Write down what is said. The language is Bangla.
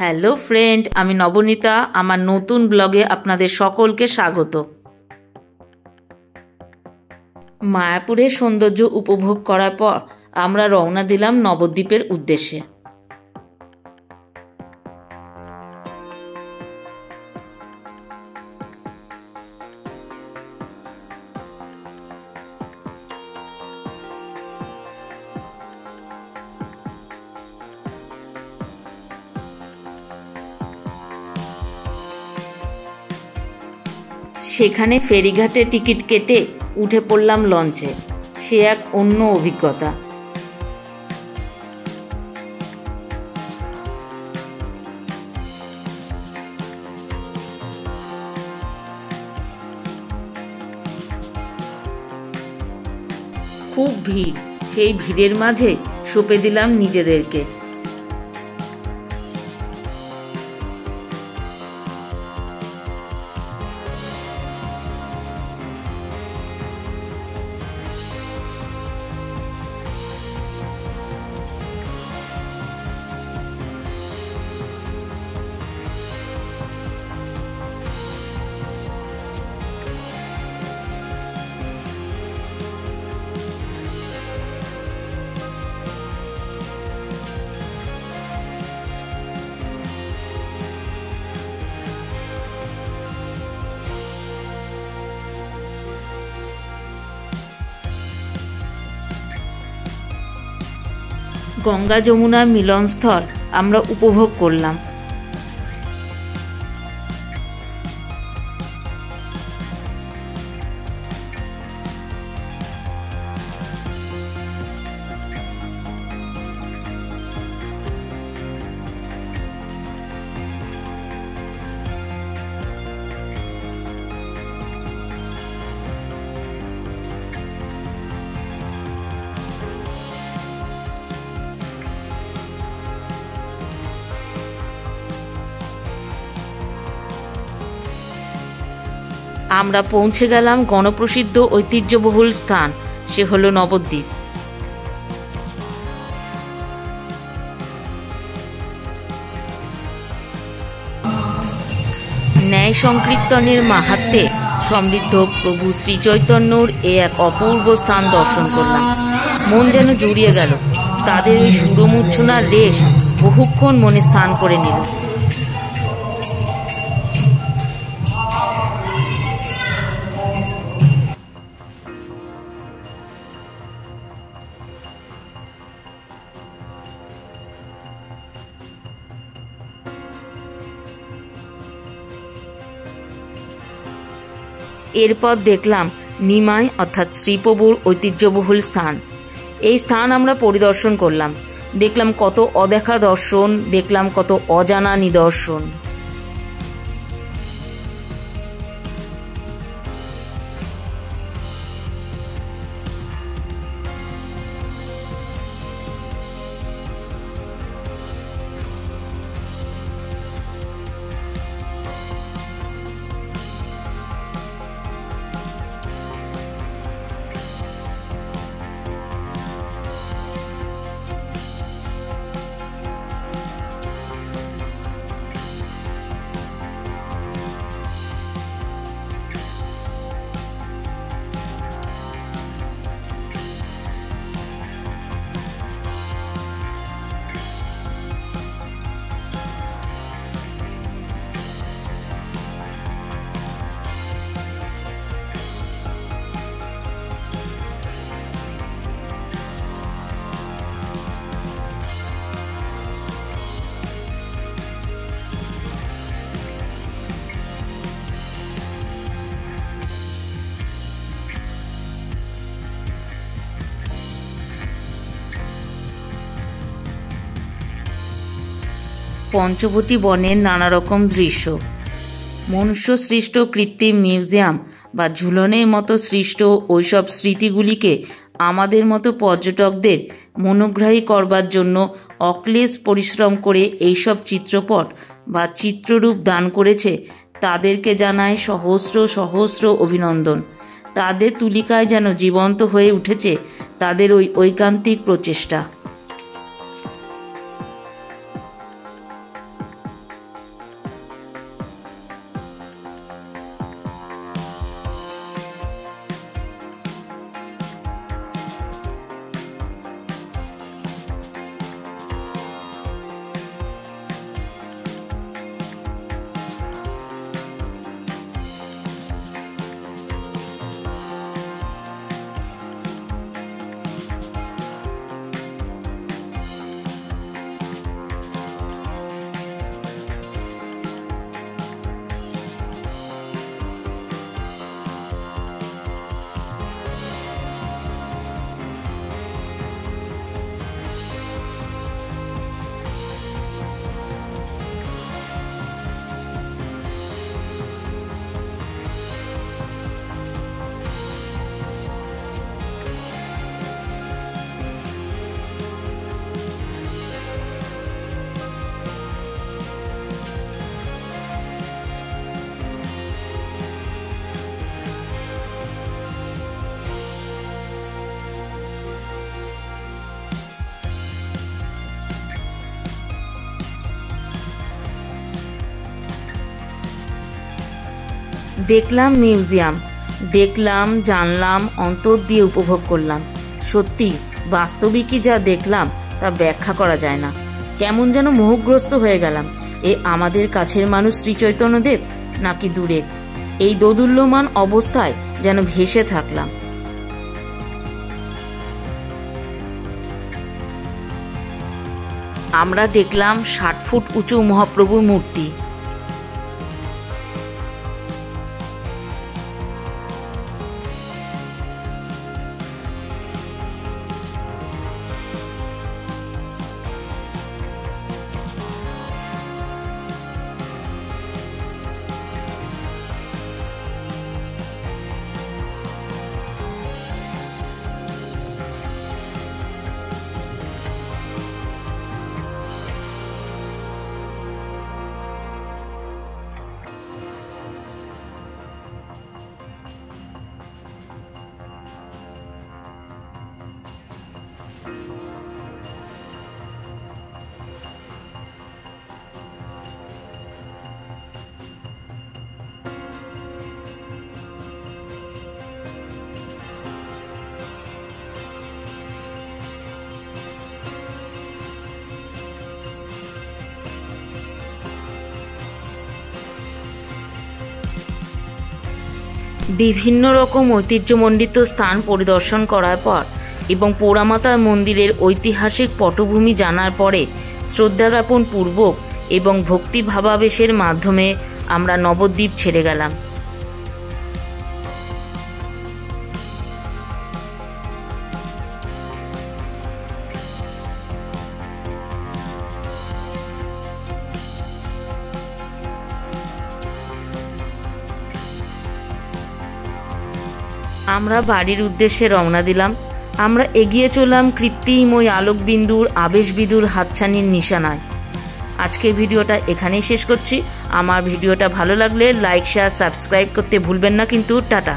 হ্যালো ফ্রেন্ড, আমি নবনীতা। আমার নতুন ব্লগে আপনাদের সকলকে স্বাগত। মায়াপুরের সৌন্দর্য উপভোগ করার পর আমরা রওনা দিলাম নবদ্বীপের উদ্দেশ্যে। সেখানে ফেরিঘাটে টিকিট কেটে উঠে পড়লাম লঞ্চে। সে এক অন্য অভিজ্ঞতা। খুব ভিড়, সেই ভিড়ের মাঝে সঁপে দিলাম নিজেদেরকে। গঙ্গা যমুনা মিলনস্থল আমরা উপভোগ করলাম। আমরা পৌঁছে গেলাম গণপ্রসিদ্ধ ঐতিহ্যবহুল স্থান, সে হলো নবদ্বীপ। ন্যায় সংকীর্তনের মাহাত্ম্যে সমৃদ্ধ প্রভু শ্রীচৈতন্যর এ এক অপূর্ব স্থান দর্শন করলাম। মন যেন জুড়িয়ে গেল। তাদের ওই সুরমূর্ছনার রেশ বহুক্ষণ মনে স্থান করে নিল। এরপর দেখলাম নিমাই অর্থাৎ শ্রীপ্রভুর ঐতিহ্যবহুল স্থান। এই স্থান আমরা পরিদর্শন করলাম। দেখলাম কত অদেখা দর্শন, দেখলাম কত অজানা নিদর্শন। পঞ্চবটী বনের নানা রকম দৃশ্য, মনুষ্য সৃষ্ট কৃত্রিম মিউজিয়াম বা ঝুলনের মতো সৃষ্ট ওইসব স্মৃতিগুলিকে আমাদের মতো পর্যটকদের মনোগ্রাহী করবার জন্য অক্লেশ পরিশ্রম করে এইসব চিত্রপট বা চিত্ররূপ দান করেছে তাদেরকে জানায় সহস্র সহস্র অভিনন্দন। তাদের তুলিকায় যেন জীবন্ত হয়ে উঠেছে তাদের ওই ঐকান্তিক প্রচেষ্টা। দেখলাম মিউজিয়াম, দেখলাম, জানলাম, অন্তর দিয়ে উপভোগ করলাম। সত্যি বাস্তবিকই যা দেখলাম তা ব্যাখ্যা করা যায় না। কেমন যেন মোহগ্রস্ত হয়ে গেলাম। এ আমাদের কাছের মানুষ শ্রীচৈতন্যদেব নাকি দূরের? এই দোদুল্যমান অবস্থায় যেন ভেসে থাকলাম। আমরা দেখলাম 60 ফুট উঁচু মহাপ্রভুর মূর্তি। বিভিন্ন রকম ঐতিহ্যমণ্ডিত স্থান পরিদর্শন করার পর এবং পোড়ামাতা মন্দিরের ঐতিহাসিক পটভূমি জানার পরে শ্রদ্ধা জ্ঞাপন পূর্বক এবং ভক্তি ভাবাবেশের মাধ্যমে আমরা নবদ্বীপ ছেড়ে গেলাম। আমরা বাড়ির উদ্দেশ্যে রওনা দিলাম। আমরা এগিয়ে চললাম কৃত্রিম ওই আলোকবিন্দুর আবেশবিদুর হাতছানির নিশানায়। আজকের ভিডিওটা এখানেই শেষ করছি। আমার ভিডিওটা ভালো লাগলে লাইক, শেয়ার, সাবস্ক্রাইব করতে ভুলবেন না কিন্তু। টাটা।